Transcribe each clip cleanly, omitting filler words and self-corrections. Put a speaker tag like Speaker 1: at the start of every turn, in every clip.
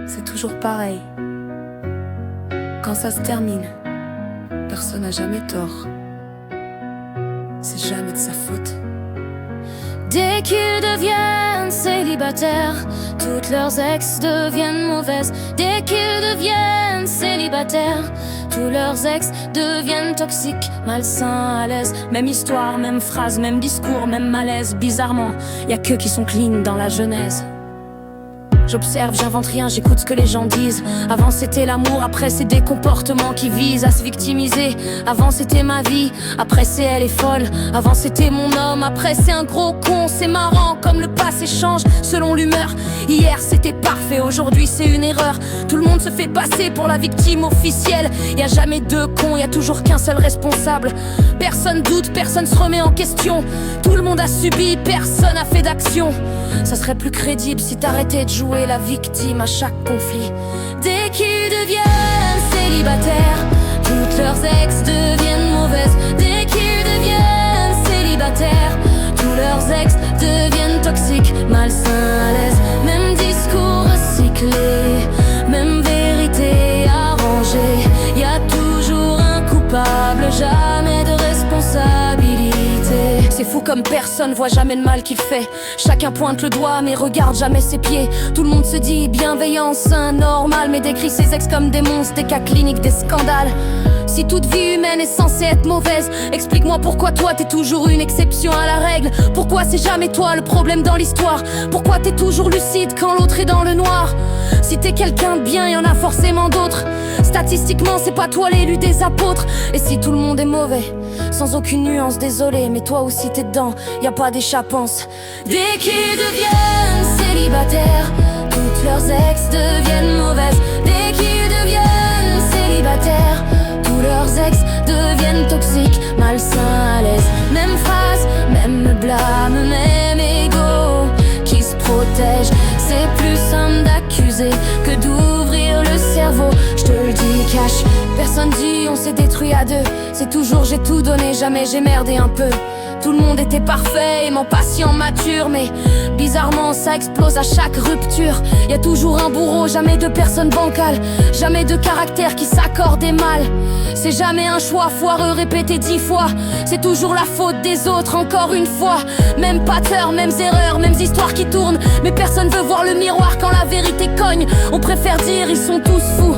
Speaker 1: c'est toujours pareil. Quand ça se termine, personne n'a jamais tort. C'est jamais de sa faute.
Speaker 2: Dès qu'ils deviennent célibataires, toutes leurs ex deviennent mauvaises. Dès qu'ils deviennent célibataires, tous leurs ex deviennent toxiques, malsains, à l'aise. Même histoire, même phrase, même discours, même malaise. Bizarrement, y'a qu'eux qui sont clean dans la genèse. J'observe, j'invente rien, j'écoute ce que les gens disent. Avant c'était l'amour, après c'est des comportements qui visent à se victimiser. Avant c'était ma vie, après c'est elle est folle. Avant c'était mon homme, après c'est un gros con. C'est marrant comme le passé change selon l'humeur. Hier c'était parfait, aujourd'hui c'est une erreur. Tout le monde se fait passer pour la victime officielle. Y a jamais deux cons, y a toujours qu'un seul responsable. Personne doute, personne se remet en question. Tout le monde a subi, personne a fait d'action. Ça serait plus crédible si t'arrêtais de jouer la victime à chaque conflit. Dès qu'ils deviennent célibataires, toutes leurs ex deviennent mauvaises. Dès qu'ils deviennent célibataires, tous leurs ex deviennent toxiques, malsains, à l'aise. Même discours recyclé, même vérité arrangée. Y a toujours un coupable, jamais de responsabilité. C'est fou comme personne voit jamais le mal qu'il fait. Chacun pointe le doigt mais regarde jamais ses pieds. Tout le monde se dit bienveillance, normal, mais décrit ses ex comme des monstres, des cas cliniques, des scandales. Si toute vie humaine est censée être mauvaise, explique-moi pourquoi toi t'es toujours une exception à la règle. Pourquoi c'est jamais toi le problème dans l'histoire? Pourquoi t'es toujours lucide quand l'autre est dans le noir? Si t'es quelqu'un de bien, y en a forcément d'autres. Statistiquement c'est pas toi l'élu des apôtres. Et si tout le monde est mauvais, sans aucune nuance, désolé, mais toi aussi t'es dedans, y a pas d'échappance. Dès qu'ils deviennent célibataires, toutes leurs ex deviennent mauvaises. Dès qu'ils deviennent célibataires, tous leurs ex deviennent toxiques, malsains, à l'aise. Même phrase, même blâme, même ego qui se protège. C'est plus simple d'accuser que d'ouvrir le cerveau. Je te le dis cash, personne dit on s'est détruit à deux. C'est toujours j'ai tout donné, jamais j'ai merdé un peu. Tout le monde était parfait, aimant, patient, mature. Mais bizarrement ça explose à chaque rupture. Y a toujours un bourreau, jamais de personne bancale. Jamais de caractère qui s'accordait mal. C'est jamais un choix foireux répété 10 fois. C'est toujours la faute des autres encore une fois. Même pattern, mêmes erreurs, mêmes histoires qui tournent. Mais personne veut voir le miroir quand la vérité cogne. On préfère dire ils sont tous fous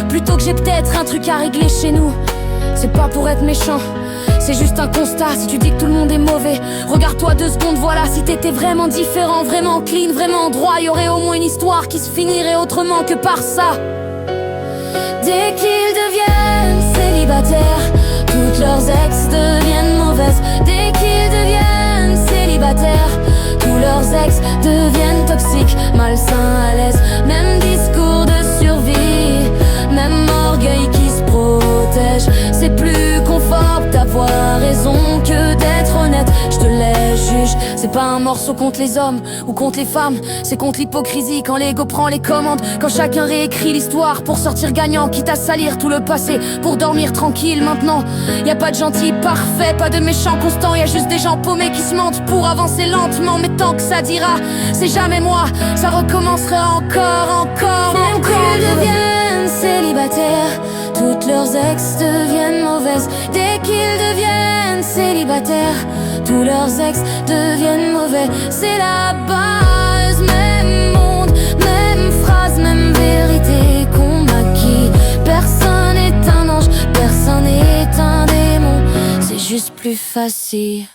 Speaker 2: plutôt que j'ai peut-être un truc à régler chez nous. C'est pas pour être méchant, c'est juste un constat. Si tu dis que tout le monde est mauvais, regarde-toi 2 secondes, voilà. Si t'étais vraiment différent, vraiment clean, vraiment droit, y aurait au moins une histoire qui se finirait autrement que par ça. Dès qu'ils deviennent célibataires, toutes leurs ex deviennent mauvaises. Dès qu'ils deviennent célibataires, tous leurs ex deviennent toxiques, malsains, à l'aise. Même discours de survie, même orgueil qui se protège. C'est plus confortable d'avoir raison que d'être honnête. Je te laisse juge, c'est pas un morceau contre les hommes ou contre les femmes. C'est contre l'hypocrisie quand l'ego prend les commandes. Quand chacun réécrit l'histoire pour sortir gagnant, quitte à salir tout le passé pour dormir tranquille maintenant. Y a pas de gentil parfait, pas de méchant constant. Y a juste des gens paumés qui se mentent pour avancer lentement. Mais tant que ça dira, c'est jamais moi, ça recommencera encore. Même qu'ils deviennent célibataires, toutes leurs ex deviennent mauvaises. Dès qu'ils deviennent célibataires, tous leurs ex deviennent mauvais. C'est la base, même monde, même phrase, même vérité qu'on maquille. Personne n'est un ange, personne n'est un démon. C'est juste plus facile.